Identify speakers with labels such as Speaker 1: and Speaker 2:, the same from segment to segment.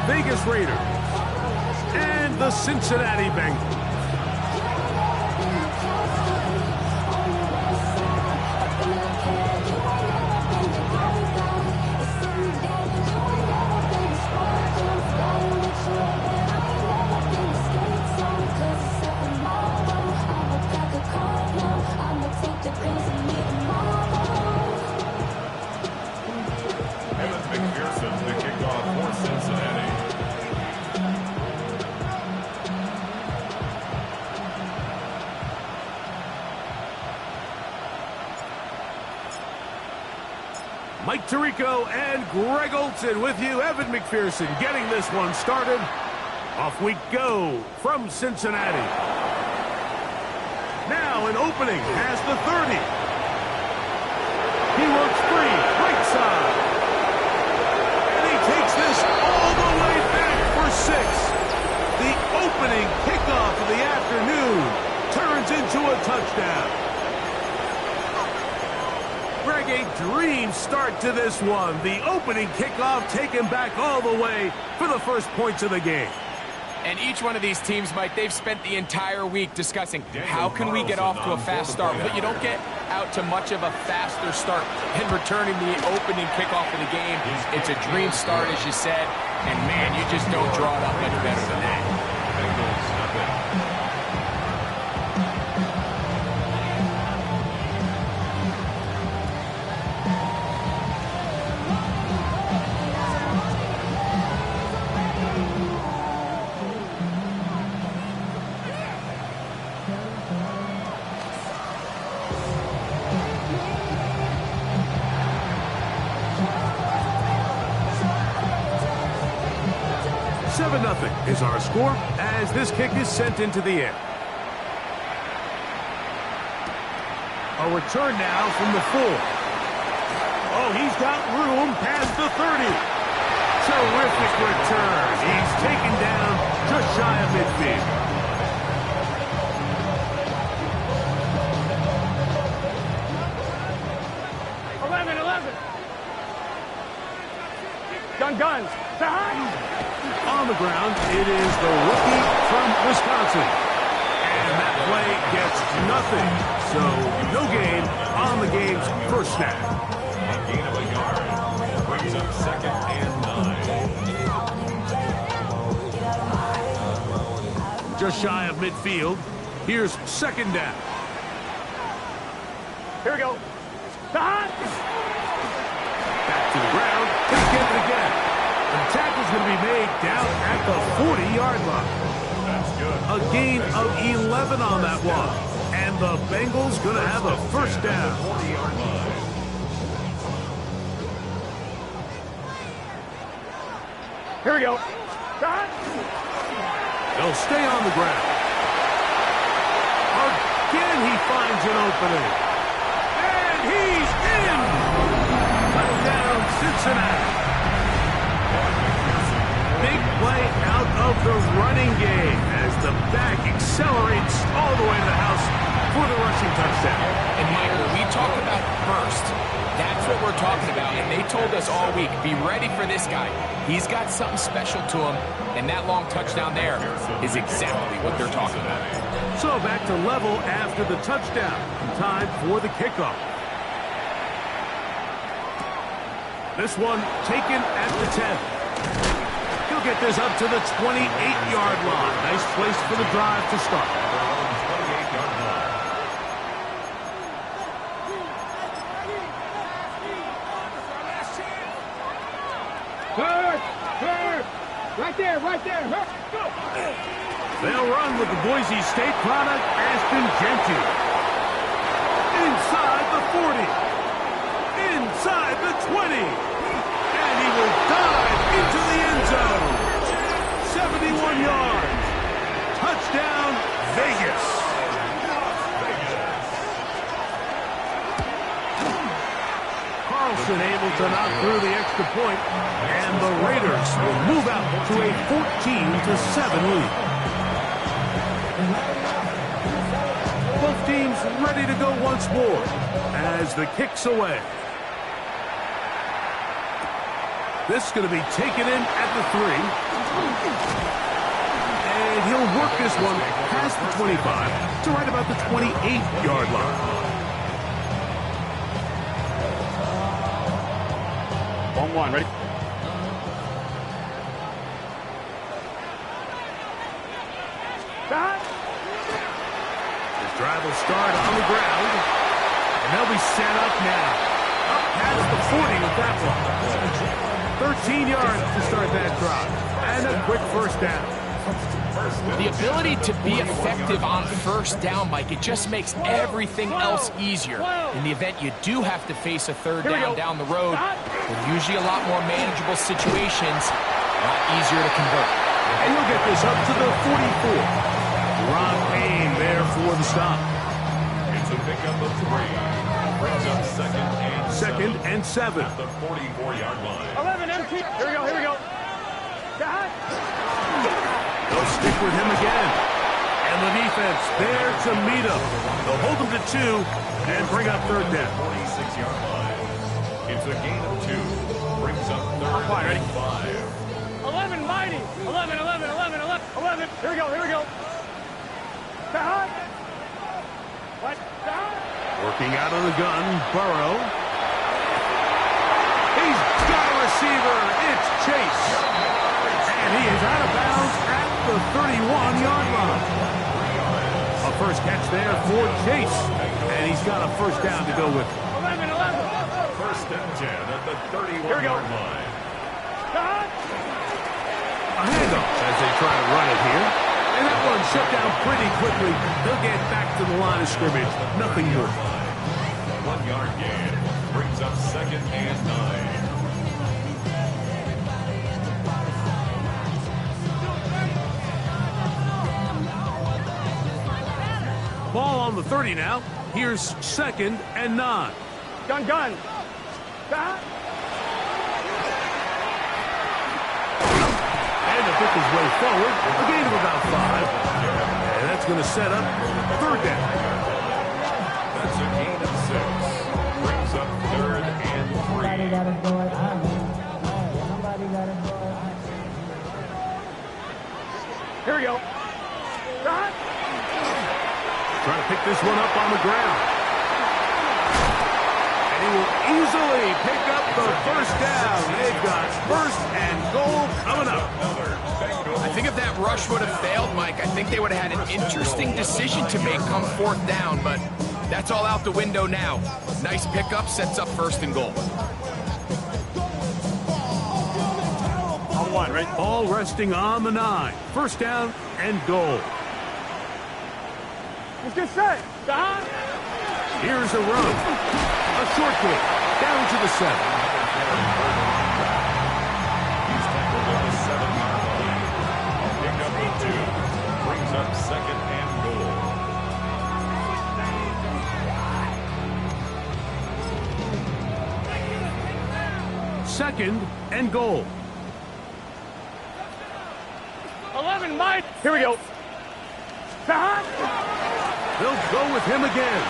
Speaker 1: Vegas Raiders and the Cincinnati Bengals. Mike Tirico and Greg Olson with you. Evan McPherson getting this one started. Off we go from Cincinnati. Now an opening has the 30. He works free, right side. And he takes this all the way back for 6. The opening kickoff of the afternoon turns into a touchdown. Greg, a dream start to this one. The opening kickoff taken back all the way for the first points of the game.
Speaker 2: And each one of these teams, Mike, they've spent the entire week discussing how can we get off to a fast start. But you don't get out to much of a faster start than returning the opening kickoff of the game. It's a dream start, as you said. And, man, you just don't draw it up much better than that.
Speaker 1: 7-0 is our score as this kick is sent into the air. A return now from the 4. Oh, he's got room past the 30. Terrific return. He's taken down just shy of midfield.
Speaker 3: Guns.
Speaker 1: On the ground, it is the rookie from Wisconsin. And that play gets nothing. So, no gain on the game's first snap.
Speaker 4: A gain of a yard. Brings up 2nd and 9.
Speaker 1: Just shy of midfield. Here's 2nd down.
Speaker 3: Here we go.
Speaker 1: Back to the ground. He'll get it again. The tackle's going to be made down at the 40-yard line.
Speaker 4: That's good.
Speaker 1: A gain of 11 on that one. And the Bengals going to have a first down.
Speaker 4: 40-yard line.
Speaker 3: Here we go.
Speaker 1: They'll stay on the ground. Again, he finds an opening. And he's in. Touchdown, Cincinnati. Big play out of the running game as the back accelerates all the way to the house for the rushing touchdown.
Speaker 2: And Mike, when we talk about burst, that's what we're talking about. And they told us all week, be ready for this guy. He's got something special to him, and that long touchdown there is exactly what they're talking about.
Speaker 1: So back to level after the touchdown. Time for the kickoff. This one taken at the 10. He'll get this up to the 28-yard line. Nice place for the drive to start.
Speaker 4: 28-yard line.
Speaker 3: Right there. Go.
Speaker 1: They'll run with the Boise State product, Ashton Genty. Inside the 40. Inside the 20. And he will dive into the end zone. 71 yards. Touchdown, Vegas. Carlson able to knock through the extra point, and the Raiders will move out to a 14-7 lead. Both teams ready to go once more as the kick's away. This is going to be taken in at the 3. And he'll work this one past the 25 to right about the 28-yard line.
Speaker 3: 1-1, ready? Stop.
Speaker 1: This drive will start on the ground. And they'll be set up now. Up past the 40 with that one. 13 yards to start that drive. And a quick first down.
Speaker 2: The ability to be effective on first down, Mike, it just makes everything else easier. In the event you do have to face a third down the road, they're usually a lot more manageable situations, a lot easier to convert.
Speaker 1: And he'll get this up to the 44. Ron Payne there for the stop.
Speaker 4: It's a pickup of 3. Brings up second and 7 at the 44-yard line.
Speaker 3: 11 empty. Here we go, here we go. Stop.
Speaker 1: They'll stick with him again. And the defense there to meet him. They'll hold him to 2 and bring up third down.
Speaker 4: 46-yard line. It's a gain of 2. Brings up third and 5.
Speaker 3: 11 mighty. 11. Here we go, here we go. Stop. What? Stop.
Speaker 1: Working out of the gun, Burrow. He's got a receiver. It's Chase. And he is out of bounds at the 31-yard line. A first catch there for Chase. And he's got a first down to go with.
Speaker 3: 11.
Speaker 4: First and 10 at the 31-yard line.
Speaker 3: Stop.
Speaker 1: A handoff as they try to run it here. And that one shut down pretty quickly. They'll get back to the line of scrimmage. Nothing more.
Speaker 4: 1-yard gain. Brings up second and 9.
Speaker 1: Ball on the 30 now. Here's second and 9.
Speaker 3: Gun. Stop.
Speaker 1: And to pick his way forward, a gain of about 5. And that's going to set up third down.
Speaker 4: That's a gain of 6. Brings up third and 3.
Speaker 3: Here we go. Stop.
Speaker 1: Trying to pick this one up on the ground. And he will easily pick up the first down. They've got first and goal coming up.
Speaker 2: I think if that rush would have failed, Mike, I think they would have had an interesting decision to make come fourth down, but that's all out the window now. Nice pickup, sets up first and goal.
Speaker 3: On 1, right?
Speaker 1: Ball resting on the 9. First down and goal.
Speaker 3: Let's get set. Stop.
Speaker 1: Here's a run. A short kick. Down to the 7.
Speaker 4: He's tackled at the 7-yard line. Pick up the 2. Brings up second and goal.
Speaker 1: Second and goal.
Speaker 3: 11 mighty. Here we go. Stop.
Speaker 1: They'll go with him again.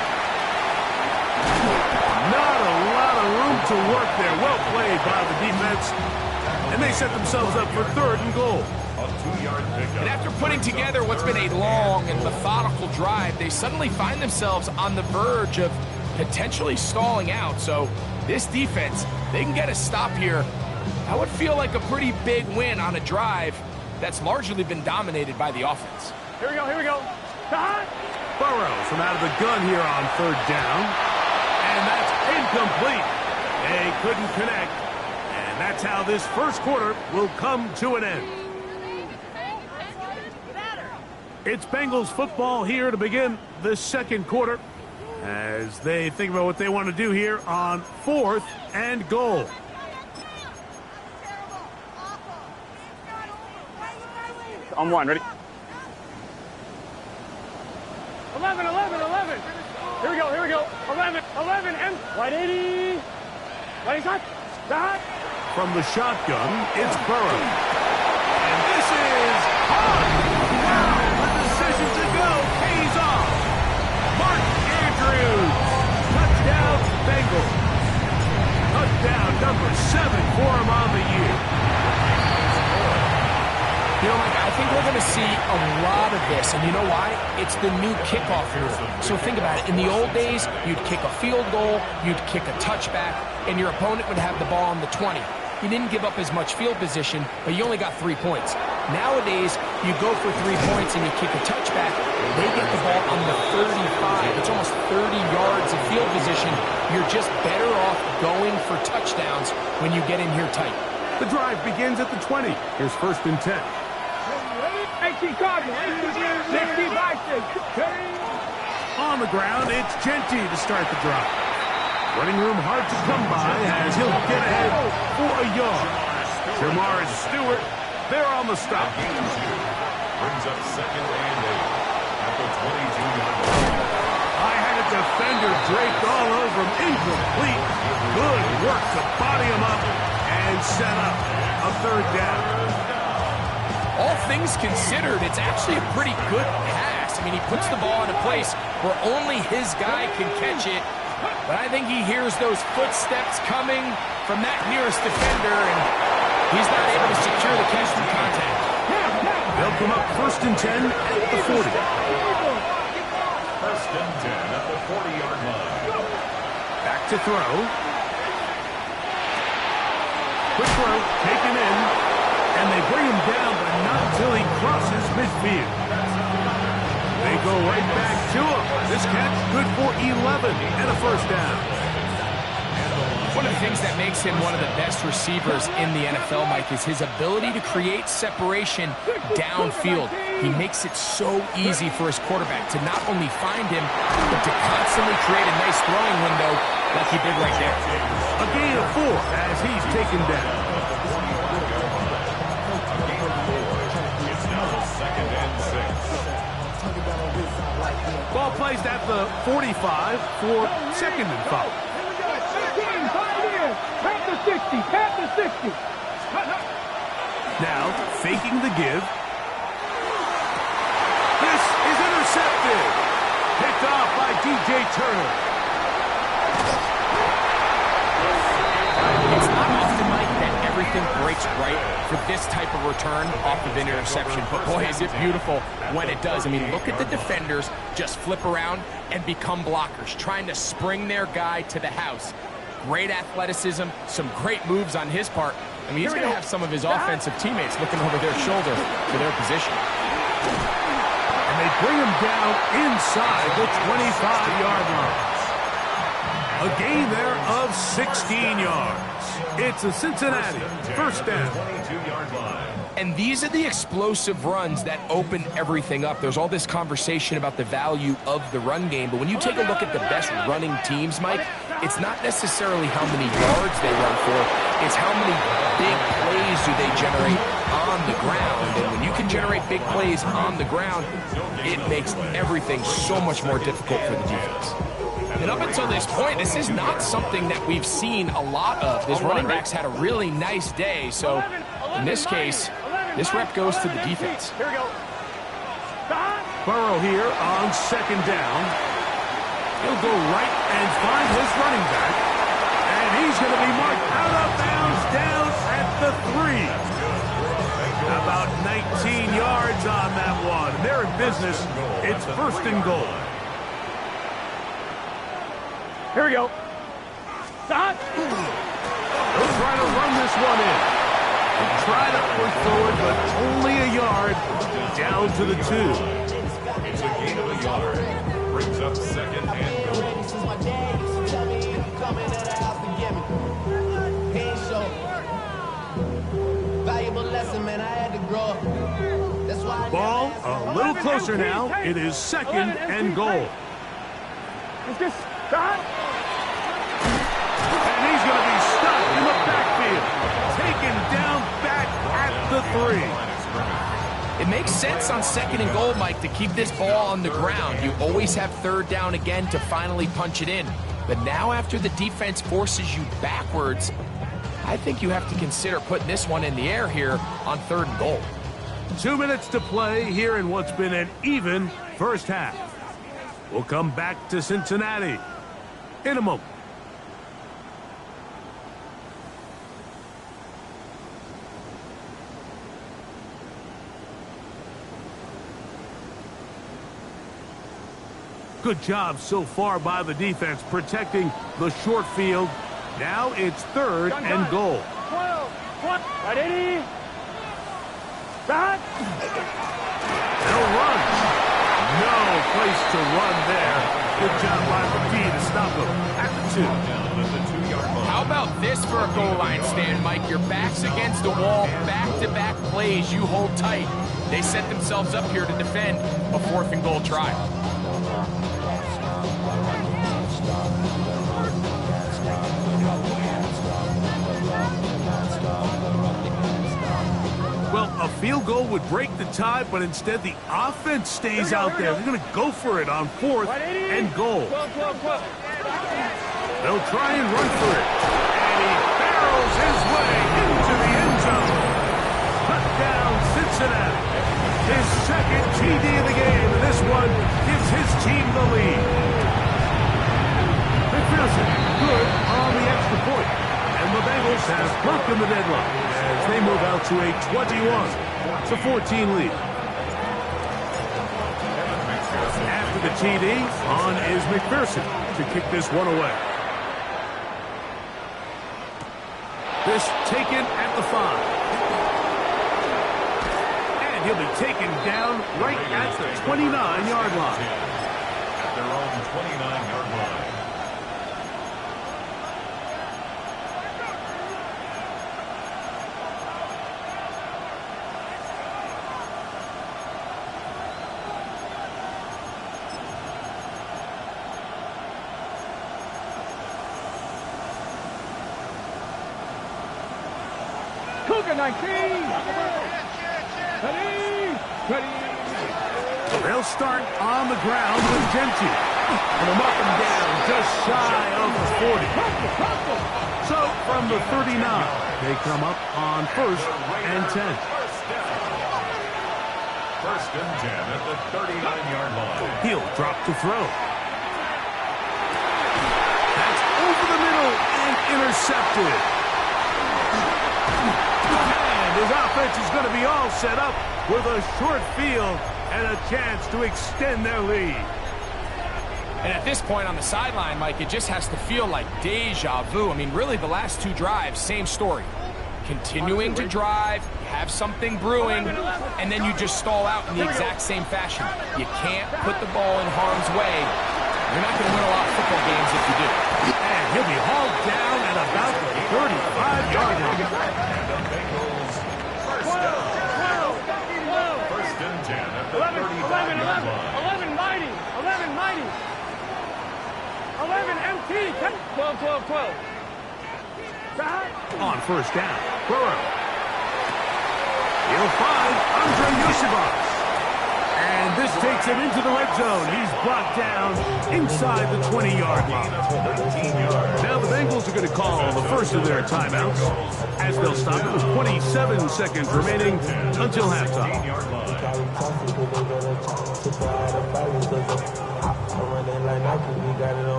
Speaker 1: Not a lot of room to work there. Well played by the defense. And they set themselves up for third and goal.
Speaker 4: A 2-yard pickup.
Speaker 2: And after putting together what's been a long and methodical drive, they suddenly find themselves on the verge of potentially stalling out. So this defense, they can get a stop here. That would feel like a pretty big win on a drive that's largely been dominated by the offense.
Speaker 3: Here we go. Stop.
Speaker 1: Burrow from out of the gun here on third down. And that's incomplete. They couldn't connect. And that's how this first quarter will come to an end. It's Bengals football here to begin the second quarter as they think about what they want to do here on fourth and goal.
Speaker 3: On 1, ready? 11. Here we go. 11, and wide 80. Wide shot. Stop.
Speaker 1: From the shotgun, it's Burrow. And this is hard. Wow, the decision to go pays off. Mark Andrews. Touchdown, Bengals. Touchdown number 7 for him on the year.
Speaker 2: going to see a lot of this, and you know why? It's the new kickoff rule. So think about it. In the old days, you'd kick a field goal, you'd kick a touchback, and your opponent would have the ball on the 20. You didn't give up as much field position, but you only got 3 points. Nowadays, you go for 3 points and you kick a touchback, they get the ball on the 35. It's almost 30 yards of field position. You're just better off going for touchdowns when you get in here tight.
Speaker 1: The drive begins at the 20. Here's 1st and 10.
Speaker 3: 18 Cardinal, 60 by 6.
Speaker 1: On the ground, it's Genty to start the drive. Running room hard to come by as he'll get ahead for a yard. Jamar and Stewart, they're on the stop.
Speaker 4: Brings up 2nd and 8 at the 22-yard line.
Speaker 1: I had a defender draped all over him. Incomplete. Good work to body him up and set up a 3rd down.
Speaker 2: All things considered, it's actually a pretty good pass. I mean, he puts the ball in a place where only his guy can catch it. But I think he hears those footsteps coming from that nearest defender, and he's not able to secure the catch through contact.
Speaker 1: They'll come up 1st and 10 at the 40.
Speaker 4: 1st and 10 at the 40-yard line.
Speaker 1: Back to throw. Quick throw, taken in, and they bring him down, but not until he crosses midfield. They go right back to him. This catch good for 11 and a 1st down.
Speaker 2: One of the things that makes him one of the best receivers in the NFL, Mike, is his ability to create separation downfield. He makes it so easy for his quarterback to not only find him, but to constantly create a nice throwing window like he did right there.
Speaker 1: A gain of 4 as he's taken down.
Speaker 4: It's now 2nd and 6.
Speaker 1: Ball placed at the 45 for 2nd and 5.
Speaker 3: Pat the 60.
Speaker 1: Now, faking the give. This is intercepted. Picked off by DJ Turner.
Speaker 2: It's not often, Mike, that everything breaks right for this type of return off of an interception. But boy, is it beautiful when it does. I mean, look at the defenders just flip around and become blockers, trying to spring their guy to the house. Great athleticism, some great moves on his part. I mean, he's going to have some of his offensive teammates looking over their shoulder for their position.
Speaker 1: And they bring him down inside the 25-yard line. A gain there of 16 yards. It's a Cincinnati 1st down.
Speaker 4: 22-yard line.
Speaker 2: And these are the explosive runs that open everything up. There's all this conversation about the value of the run game, but when you take a look at the best running teams, Mike, it's not necessarily how many yards they run for, it's how many big plays do they generate on the ground. And when you can generate big plays on the ground, it makes everything so much more difficult for the defense. And up until this point, this is not something that we've seen a lot of. This running back's had a really nice day, so in this case, this rep goes to the defense.
Speaker 3: Here we go.
Speaker 1: Burrow here on 2nd down. He'll go right and find his running back. And he's going to be marked out of bounds down at the 3. About 19 yards on that one. They're in business. It's 1st and goal.
Speaker 3: Here we go.
Speaker 1: He'll try to run this one in. He tried to push forward, but only a yard down to the 2.
Speaker 4: It's a gain of a yard. Brings up 2nd and goal.
Speaker 1: Ball a little closer now. It is 2nd and goal.
Speaker 3: It's just stop.
Speaker 1: And he's going to be stuck in the backfield. Taken down back at the 3.
Speaker 2: It makes sense on 2nd and goal, Mike, to keep this ball on the ground. You always have 3rd down again to finally punch it in. But now after the defense forces you backwards, I think you have to consider putting this one in the air here on 3rd and goal.
Speaker 1: 2 minutes to play here in what's been an even first half. We'll come back to Cincinnati in a moment. Good job so far by the defense protecting the short field. Now it's 3rd and goal.
Speaker 3: 12, 20. Right, 80. Back.
Speaker 1: They'll run. No place to run there. Good job by the D to stop them at the 2.
Speaker 2: How about this for a goal line stand, Mike? Your back's against the wall, back-to-back plays, you hold tight. They set themselves up here to defend a 4th and goal try.
Speaker 1: Well, a field goal would break the tie, but instead the offense stays out there. They're going to go for it on 4th and goal.
Speaker 3: 12, 12, 12.
Speaker 1: They'll try and run for it. And he barrels his way into the end zone. Touchdown, Cincinnati. His 2nd TD of the game, and this one gives his team the lead. McPherson, good on the extra point. And the Bengals have broken the deadlock as they move out to a 21-14 lead. After the TD, on is McPherson to kick this one away. This taken at the 5. And he'll be taken down right at the 29-yard line.
Speaker 4: At their own 29-yard line.
Speaker 3: Cougar 19. Ready.
Speaker 1: They'll start on the ground with Genti. And they'll mark him down just shy of the 40. So from the 39, they come up on 1st and 10.
Speaker 4: First and 10 at the 39-yard line.
Speaker 1: He'll drop to throw. That's over the middle and intercepted. And his offense is going to be all set up with a short field and a chance to extend their lead.
Speaker 2: And at this point on the sideline, Mike, it just has to feel like deja vu. I mean, really, the last 2 drives, same story. Continuing to drive, have something brewing, and then you just stall out in the exact same fashion. You can't put the ball in harm's way. You're not going to win a lot of football games if you do.
Speaker 1: And he'll be hauled down at about the 35-yard line.
Speaker 4: And the Bengals first down. First and 10 at the 35-yard line.
Speaker 3: 11 mighty. 11 mighty. 11 MT. 12, 12, 12.
Speaker 1: On first down, Burrow. He'll find Andre Yosibas. And this takes him into the red zone. He's brought down inside the 20-yard line. Now the Bengals are going to call the first of their timeouts as they'll stop it with 27 seconds remaining until halftime.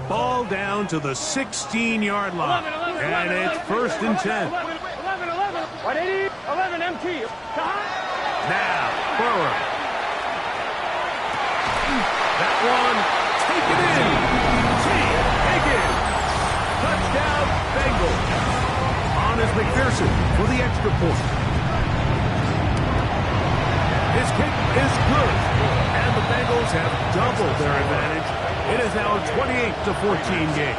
Speaker 1: Ball down to the 16-yard line. And it's first and 10.
Speaker 3: 11, 180, 11 MT.
Speaker 1: Now, Burrow. That one, taken in. Taken. Touchdown, Bengals. On is McPherson for the extra point. His kick is good. And the Bengals have doubled their advantage. It is now a 28-14 game.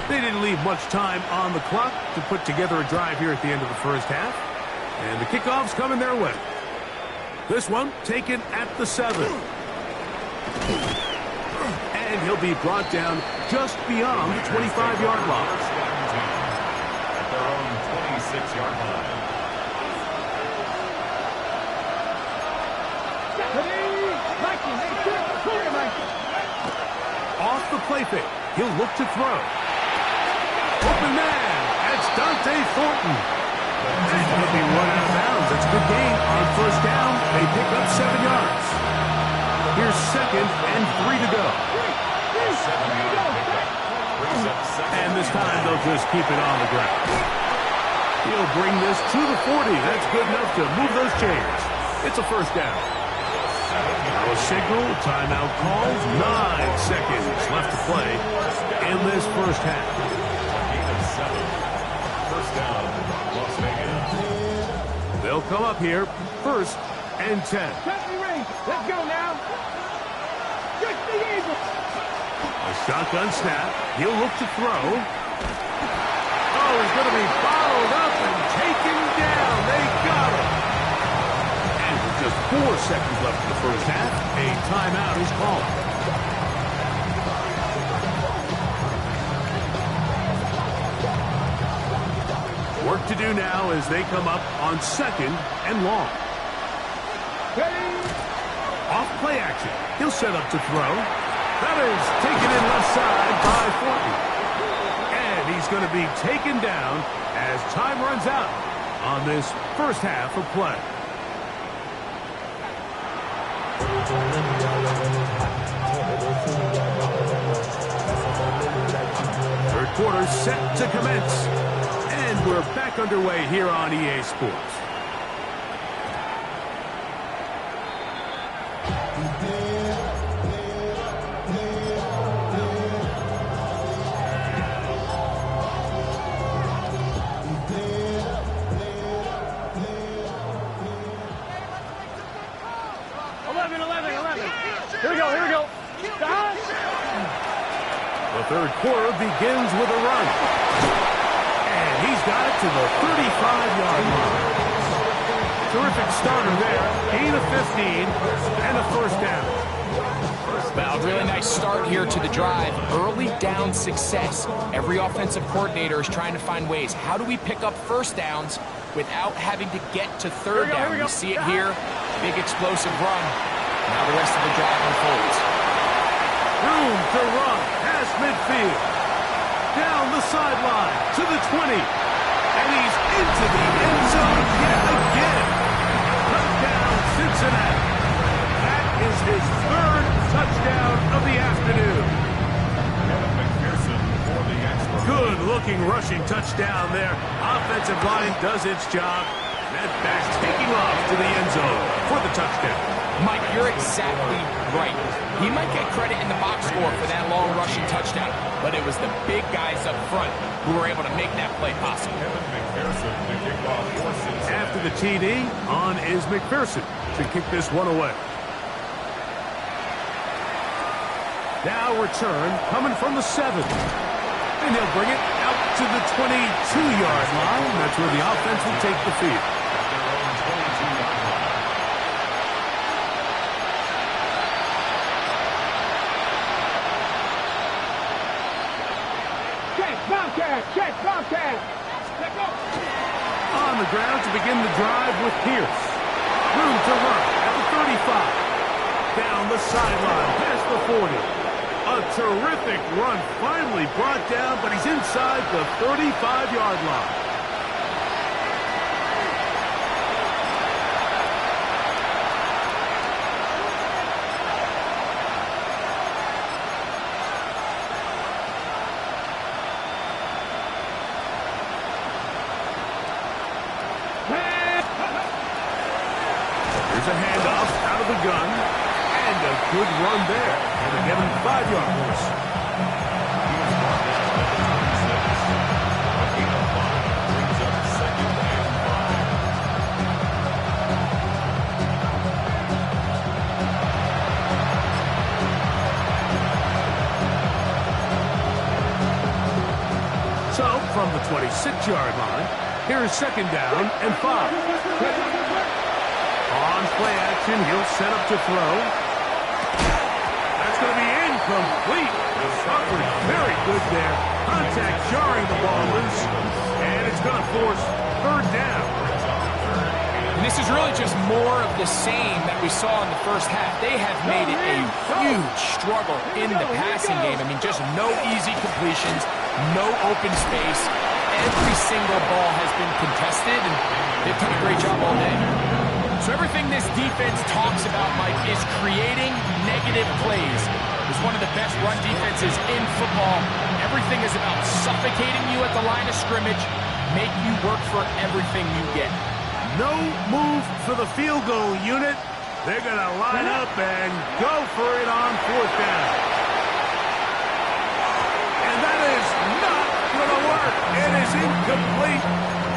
Speaker 1: They didn't leave much time on the clock to put together a drive here at the end of the first half. And the kickoff's coming their way. This one taken at the 7. And he'll be brought down just beyond the 25-yard line.
Speaker 4: At their own 26-yard line.
Speaker 1: Off the play fake. He'll look to throw. Open man. That's Dante Thornton. And he'll be run out of bounds. It's a good gain on first down. They pick up 7 yards. Here's 2nd and 3 to go.
Speaker 4: brings up second.
Speaker 1: And this time they'll just keep it on the ground. He'll bring this to the 40. That's good enough to move those chains. It's a first down. Now a signal, timeout called. 9 seconds left to play in this first half.
Speaker 4: Gain of 7. First down, Las Vegas.
Speaker 1: They'll come up here, first and 10.
Speaker 3: Let's go now. Just the Eagles.
Speaker 1: A shotgun snap. He'll look to throw. Oh, he's going to be followed up and taken down. They got him. And with just 4 seconds left in the first half, a timeout is called. Work to do now as they come up on second and long. Off play action. He'll set up to throw. That is taken in left side by Fortin. And he's going to be taken down as time runs out on this first half of play. Third quarter set to commence. And we're back underway here on EA Sports. The third quarter begins with a run. And he's got it to the 35-yard line. Terrific starter there. Gain of 15 and a first down.
Speaker 2: Well, really nice start here to the drive. Early down success. Every offensive coordinator is trying to find ways. How do we pick up first downs without having to get to third down? We see it here. Big explosive run. Now the rest of the drive unfolds.
Speaker 1: Room to run past midfield. Down the sideline to the 20. And he's into the end zone yet again. Touchdown, Cincinnati. That is his third touchdown of the afternoon.
Speaker 4: Kevin McPherson for the expert.
Speaker 1: Good-looking rushing touchdown there. Offensive line does its job. That back taking off to the end zone for the touchdown.
Speaker 2: Mike, you're exactly right. He might get credit in the box score for that long rushing touchdown, but it was the big guys up front who were able to make that play possible.
Speaker 4: Kevin McPherson to kick off for Cincinnati.
Speaker 1: After the TD, on is McPherson to kick this one away. Now return coming from the 7. And he'll bring it out to the 22-yard line. That's where the offense will take the field.
Speaker 3: Bobcat.
Speaker 1: On the ground to begin the drive with Pierce. Room to run at the 35. Down the sideline past the 40. A terrific run finally brought down, but he's inside the 35-yard line. Here's a handoff out of the gun. And a good run there. And they give him 5 yards. So, from the 26-yard line, here's second down and 5. On play action, he'll set up to throw. That's going to be incomplete. The coverage very good there. Contact jarring the ball loose. And it's going to force third down.
Speaker 2: And this is really just more of the same that we saw in the first half. They have made it a huge struggle in the passing game. I mean, just no easy completions, no open space. Every single ball has been contested, and they've done a great job all day. So everything this defense talks about, Mike, is creating negative plays. It's one of the best run defenses in football Everything is about suffocating you at the line of scrimmage, make you work for everything you get.
Speaker 1: No move for the field goal unit. They're going to line up and go for it on 4th down. And that is not going to work. It is incomplete.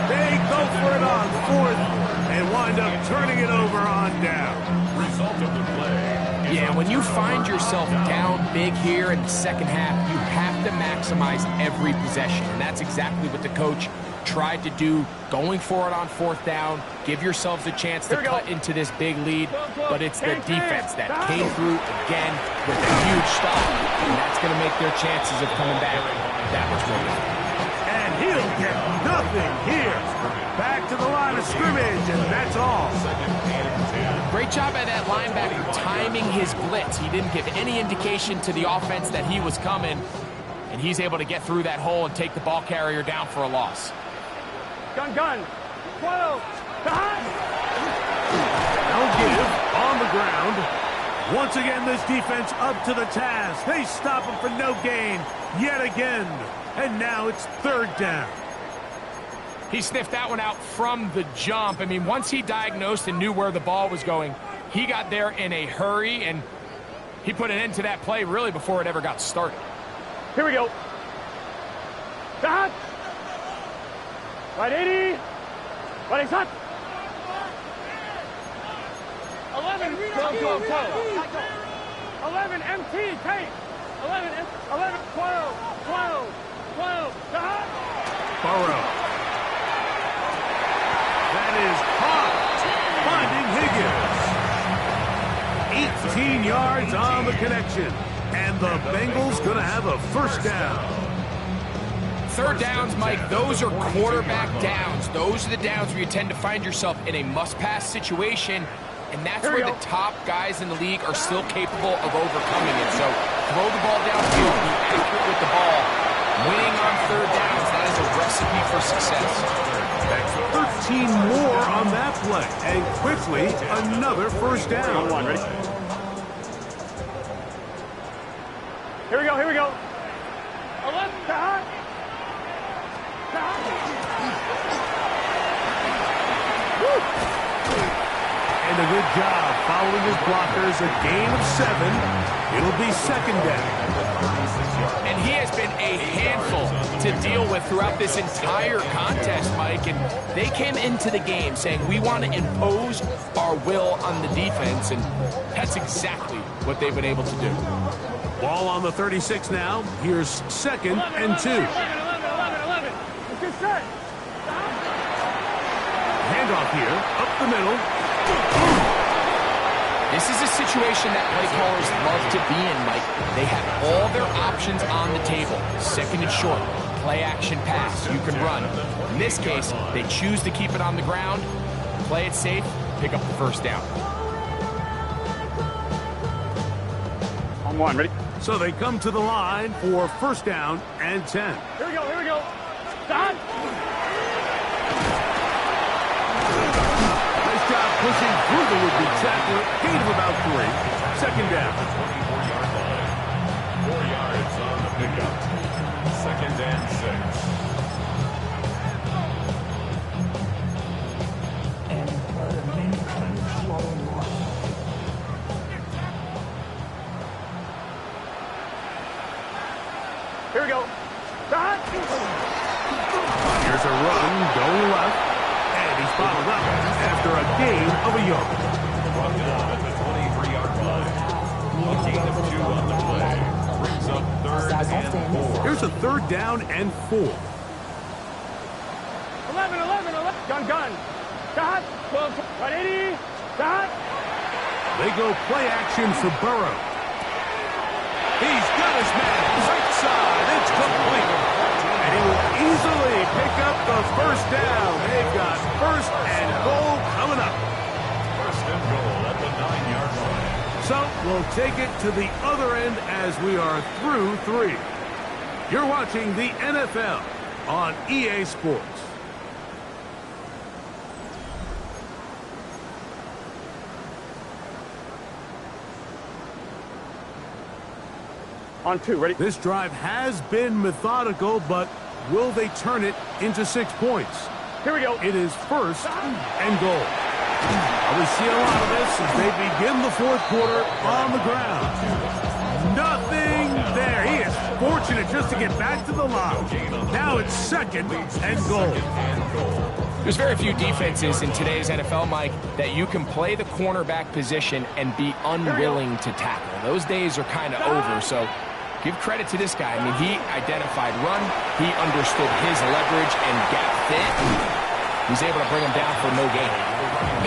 Speaker 1: They go for it on 4th and wind up turning it over on down.
Speaker 4: Result of the play.
Speaker 2: Yeah, when you find yourself down big here in the second half, you have to maximize every possession. And that's exactly what the coach tried to do, going for it on 4th down. Give yourselves a chance to cut into this big lead, but it's the defense that came through again with a huge stop, and that's going to make their chances of coming back that much more difficult.
Speaker 1: And he'll get nothing here. Back to the line of scrimmage, and that's all.
Speaker 2: Great job by that linebacker timing his blitz. He didn't give any indication to the offense that he was coming, and he's able to get through that hole and take the ball carrier down for a loss.
Speaker 3: Gun. 12. Behind.
Speaker 1: No give on the ground. Once again, this defense up to the task. They stop him for no gain yet again. And now it's 3rd down.
Speaker 2: He sniffed that one out from the jump. I mean, once he diagnosed and knew where the ball was going, he got there in a hurry, and he put an end to that play really before it ever got started.
Speaker 3: Here we go. Behind. Right 80. Right hot. 11. Go. 11 MT. Kate. 11. 12. Behind.
Speaker 1: Burrow. That is caught. Finding Higgins. 18 yards on the connection. And the Bengals going to have a 1st down.
Speaker 2: 3rd downs, Mike, those are quarterback downs. Those are the downs where you tend to find yourself in a must-pass situation, and that's where the top guys in the league are still capable of overcoming it. So throw the ball downfield, be accurate with the ball. Winning on 3rd downs, that is a recipe for success.
Speaker 1: That's 13 more on that play, and quickly another 1st down.
Speaker 3: Ready? Here we go. 11. Behind.
Speaker 1: And a good job following his blockers. A gain of 7. It'll be 2nd down.
Speaker 2: And he has been a handful to deal with throughout this entire contest, Mike. And they came into the game saying, we want to impose our will on the defense. And that's exactly what they've been able to do.
Speaker 1: Ball on the 36 now. Here's 2nd and 2.
Speaker 3: 11. Let's get set.
Speaker 1: Handoff here, up the middle.
Speaker 2: This is a situation that play callers love to be in, Mike. They have all their options on the table. 2nd and short, play action pass, you can run. In this case, they choose to keep it on the ground, play it safe, pick up the 1st down.
Speaker 3: On 1, ready?
Speaker 1: So they come to the line for 1st down and 10.
Speaker 3: Here we go. Stop.
Speaker 1: Nice job pushing through the would-be tackler. Gain of about 3. 2nd down.
Speaker 4: 24-yard line. 4 yards on the pickup. 2nd and 6.
Speaker 3: Here we go. Behind.
Speaker 1: Here's a run going left. And he's followed up after a gain of a yard.
Speaker 4: Brought down at the 23-yard line. A gain of 2 on the play. Brings up 3rd and 4.
Speaker 1: Here's a 3rd down and 4.
Speaker 3: 11. Gun. Behind. 12. Right 80. Behind.
Speaker 1: They go play action for Burrow. He's got his man. Right side. It's complete. And he will easily pick up the 1st down. They've got 1st and goal coming up.
Speaker 4: 1st and goal at the 9-yard line.
Speaker 1: So we'll take it to the other end as we are through 3. You're watching the NFL on EA Sports.
Speaker 3: On 2, ready?
Speaker 1: This drive has been methodical, but will they turn it into 6 points?
Speaker 3: Here we go.
Speaker 1: It is first and goal. We see a lot of this as they begin the fourth quarter on the ground. Nothing there. He is fortunate just to get back to the line. Now it's second and goal.
Speaker 2: There's very few defenses in today's NFL, Mike, that you can play the cornerback position and be unwilling to tackle. Those days are kind of over, so give credit to this guy. I mean, he identified run, he understood his leverage and gap fit. He's able to bring him down for no gain.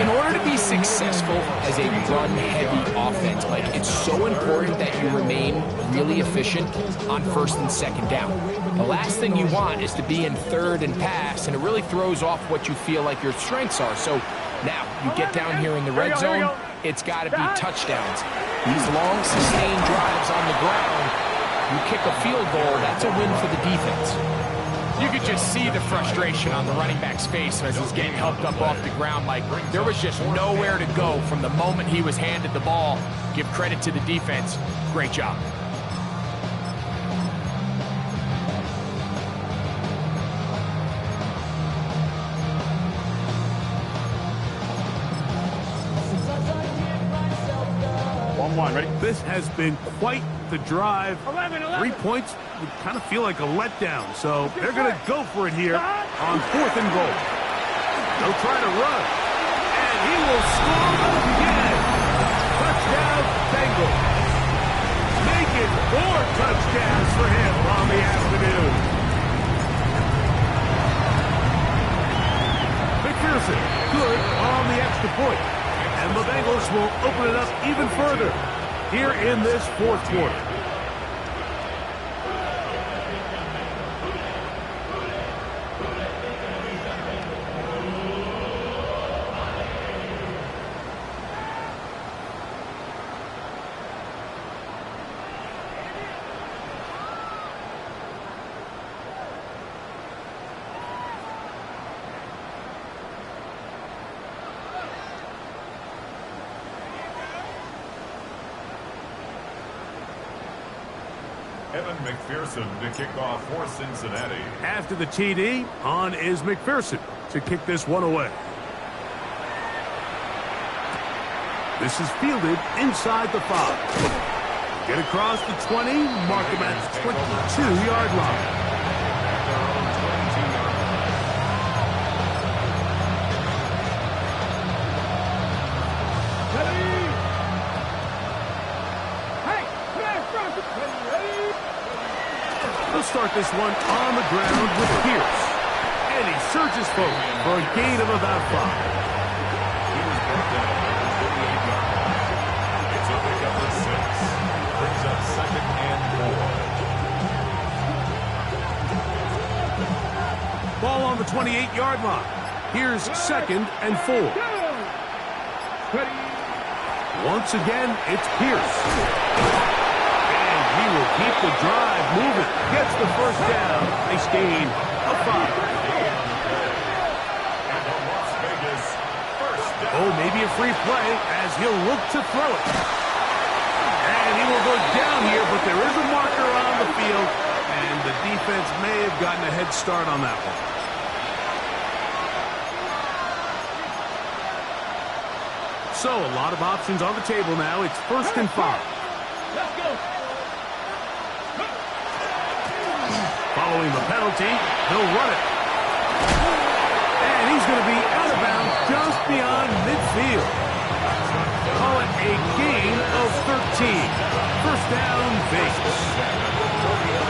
Speaker 2: In order to be successful as a run-heavy offense, Mike, it's so important that you remain really efficient on first and second down. The last thing you want is to be in third and pass, and it really throws off what you feel like your strengths are. So now you get down here in the red zone, it's got to be touchdowns. These long, sustained drives on the ground, you kick a field goal, that's a win for the defense.
Speaker 5: You could just see the frustration on the running back's face as he's getting helped up off the ground. Like, there was just nowhere to go from the moment he was handed the ball. Give credit to the defense. Great job.
Speaker 3: Ready?
Speaker 1: This has been quite the drive.
Speaker 3: 11.
Speaker 1: 3 points would kind of feel like a letdown, so they're going to go for it here on fourth and goal. They'll try to run, and he will score again. Touchdown, Bengals. Make it 4 touchdowns for him on the afternoon. McPherson, good on the extra point. And the Bengals will open it up even further here in this fourth quarter.
Speaker 4: McPherson to kick off for Cincinnati.
Speaker 1: After the TD, on is McPherson to kick this one away. This is fielded inside the 5. Get across the 20, mark him at the 22-yard line. Start this one on the ground with Pierce. And he surges forward for a gain of about 5.
Speaker 4: He was brought down at 48 yards. It's a pickup of 6. Brings up second and 4.
Speaker 1: Ball on the 28-yard line. Here's second and 4. Once again, it's Pierce. He will keep the drive moving. Gets the first down. Nice gain of 5. Oh, maybe a free play as he'll look to throw it. And he will go down here, but there is a marker on the field, and the defense may have gotten a head start on that one. So, a lot of options on the table now. It's first and 5.
Speaker 3: Let's go.
Speaker 1: Following the penalty, he'll run it. And he's going to be out of bounds just beyond midfield. Call it a gain of 13. First down, Vegas.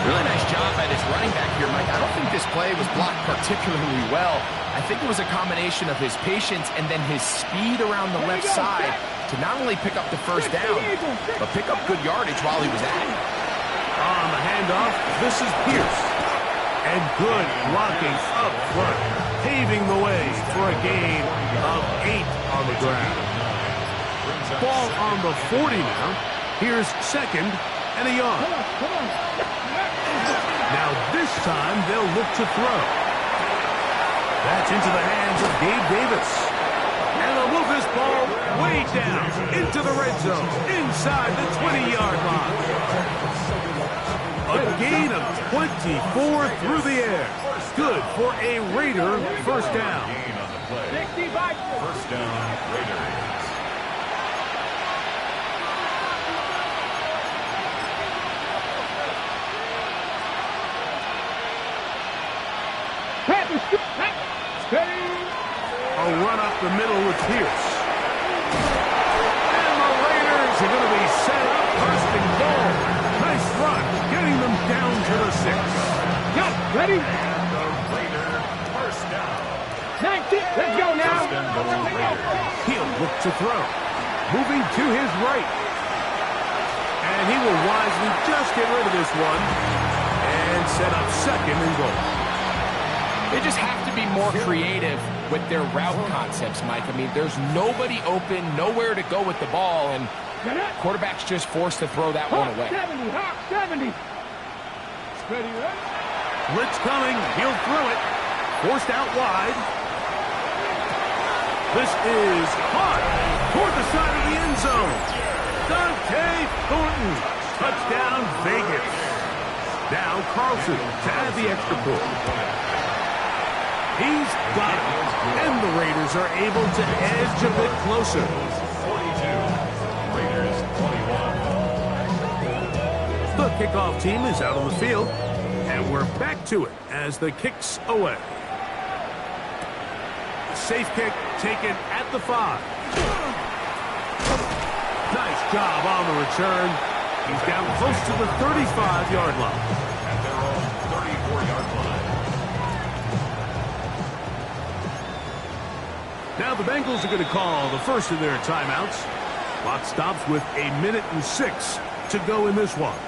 Speaker 2: Really nice job by this running back here, Mike. I don't think this play was blocked particularly well. I think it was a combination of his patience and then his speed around the left side to not only pick up the first down, but pick up good yardage while he was at it.
Speaker 1: On the handoff, this is Pierce. And good blocking up front, paving the way for a gain of 8 on the ground. Ball on the 40 now. Here's second and a yard. Now this time they'll look to throw. That's into the hands of Gabe Davis. And they'll move this ball way down into the red zone, inside the 20-yard line. A gain of 24 through the air. Good for a Raider first down.
Speaker 4: Gain on the play. First down, Raiders.
Speaker 1: A run up the middle with Pierce. And the Raiders are going to be set up first and goal. Nice run, getting them down to the 6.
Speaker 3: Ready?
Speaker 4: And the Raider first down.
Speaker 3: 19. Let's go now.
Speaker 4: First and goal, Raiders.
Speaker 1: He'll look to throw. Moving to his right. And he will wisely just get rid of this one. And set up second and goal.
Speaker 5: They just have to be more creative with their route concepts, Mike. I mean, there's nobody open, nowhere to go with the ball, and quarterback's just forced to throw that one away.
Speaker 3: 70. 70. Ready, right?
Speaker 1: Blitz coming. He'll throw it. Forced out wide. This is caught toward the side of the end zone. Dante Thornton. Touchdown, Vegas. Now Carlson to add the extra point. He's got it. And the Raiders are able to edge a bit closer.
Speaker 4: 42. Raiders 21.
Speaker 1: The kickoff team is out on the field. And we're back to it as the kick's away. Safe kick taken at the 5. Nice job on the return. He's down close to the 35-yard line.
Speaker 4: At their own 34-yard line.
Speaker 1: Now the Bengals are going to call the first of their timeouts. Clock stops with 1:06 to go in this one.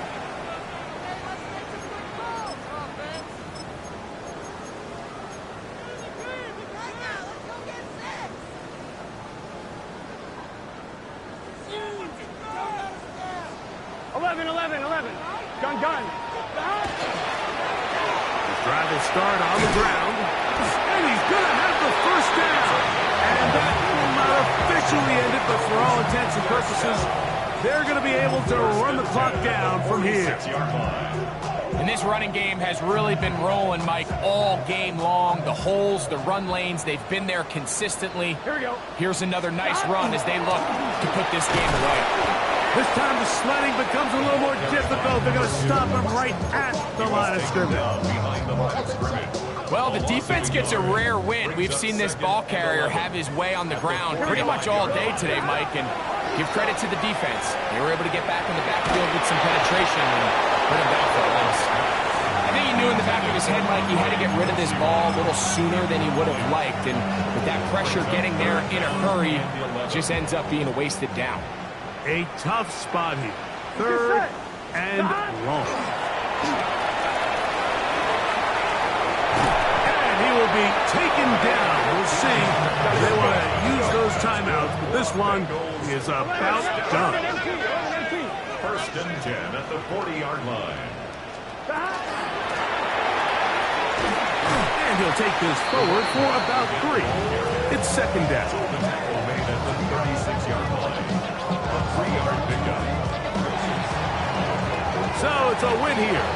Speaker 3: Gun.
Speaker 1: His drive will start on the ground. And he's going to have the first down. And that will not officially end it, but for all intents and purposes, they're going to be able to run the clock down from here.
Speaker 4: 6-yard line.
Speaker 5: And this running game has really been rolling, Mike, all game long. The holes, the run lanes, they've been there consistently.
Speaker 3: Here we go.
Speaker 5: Here's another nice run as they look to put this game away.
Speaker 1: This time the sledding becomes a little more difficult. They're going to stop him right at the line of scrimmage.
Speaker 4: Behind the line of scrimmage.
Speaker 5: Well, the defense gets a rare win. We've seen this ball carrier have his way on the ground pretty much all day today, Mike, and give credit to the defense. They were able to get back in the backfield with some penetration and put him down for a loss. I think he knew in the back of his head, Mike, he had to get rid of this ball a little sooner than he would have liked, and with that pressure getting there in a hurry, it just ends up being a wasted down.
Speaker 1: A tough spot here. Third and long. And he will be taken down. We'll see if they want to use those timeouts, but this one is about done.
Speaker 4: First and 10 at the 40-yard line.
Speaker 1: And he'll take this forward for about 3. It's second down.
Speaker 4: The tackle made at the 36-yard line. A 3-yard pickup.
Speaker 1: So it's a win here